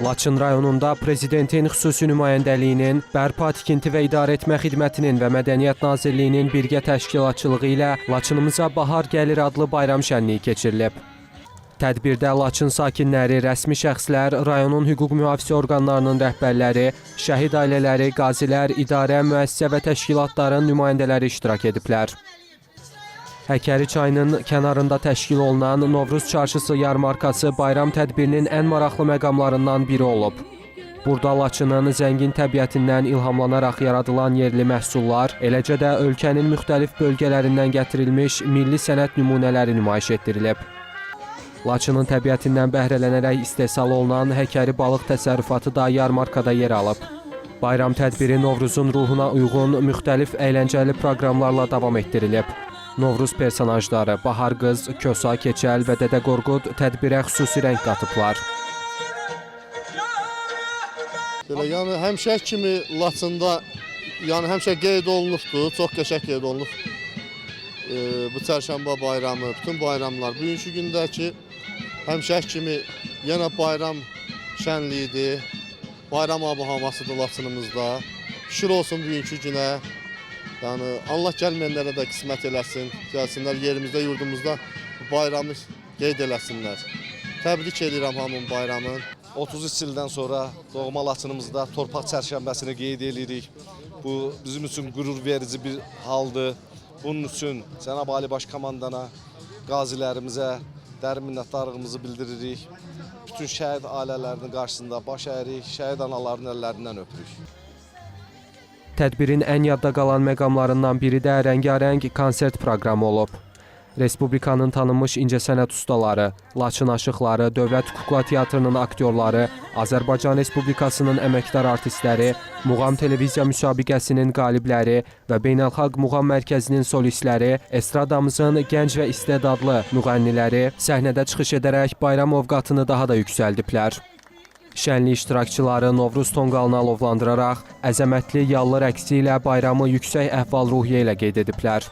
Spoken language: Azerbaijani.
Laçın rayonunda Prezidentin xüsusi nümayəndəliyinin, Bərpa Tikinti və İdarə Etmə Xidmətinin və Mədəniyyət Nazirliyinin birgə təşkilatçılığı ilə Laçınımıza Bahar Gəlir adlı bayram şənliyi keçirilib. Tədbirdə Laçın sakinləri, rəsmi şəxslər, rayonun hüquq mühafizə orqanlarının rəhbərləri, şəhid ailələri, qazilər, idarə, müəssisə və təşkilatların nümayəndələri iştirak ediblər. Həkəri çayının kənarında təşkil olunan Novruz Çarşısı yarmarkası bayram tədbirinin ən maraqlı məqamlarından biri olub. Burada Laçının zəngin təbiətindən ilhamlanaraq yaradılan yerli məhsullar, eləcə də ölkənin müxtəlif bölgələrindən gətirilmiş milli sənət nümunələri nümayiş etdirilib. Laçının təbiətindən bəhrələnərək istehsal olunan həkəri balıq təsərrüfatı da yarmarkada yer alıb. Bayram tədbiri Novruzun ruhuna uyğun müxtəlif əyləncəli proqramlarla davam etdirilib. Novruz personajları Bahar qız, Kösa, Keçəl və Dədə Qorqud tədbirə xüsusi rəng qatıblar. Yəni həmişə kimi Laçında həmişə qeyd olunubdur, çox qəşəng qeyd olunub. Bu çərşənbə bayramı, bütün bayramlar bugünkü gündəki həmişə kimi yenə bayram şənliyidir. Bayram ab-havasıdır Laçınımızda. Şükür olsun bugünkü günə. Yəni Allah gəlməyənlərə də qismət eləsin, gəlsinlər yerimizdə, yurdumuzda bayramı qeyd eləsinlər. Təbrik edirəm hamının bayramını. 33 ildən sonra doğma Laçınımızda torpaq çərşənbəsini qeyd edirik. Bu bizim üçün qürur verici bir haldır. Bunun üçün Cənab Ali Baş Komandana, qazilərimizə dərin minnətdarlığımızı bildiririk. Bütün şəhid ailələrinin qarşısında baş əyirik, şəhid anaların əllərindən öpürük. Tədbirin ən yadda qalan məqamlarından biri də rəngarəng konsert proqramı olub. Respublikanın tanınmış incəsənət ustaları, Laçın aşıqları, Dövlət Kukla Teatrının aktyorları, Azərbaycan Respublikasının əməkdar artistləri, Muğam Televiziya müsabiqəsinin qalibləri və Beynəlxalq Muğam Mərkəzinin solistləri, estradamızın gənc və istedadlı müğənniləri səhnədə çıxış edərək bayram ovqatını daha da yüksəldiblər. Şənlik iştirakçıları Novruz tonqalını alovlandıraraq əzəmətli yallı rəqsi ilə bayramı yüksək əhval-ruhiyyə ilə qeyd ediblər.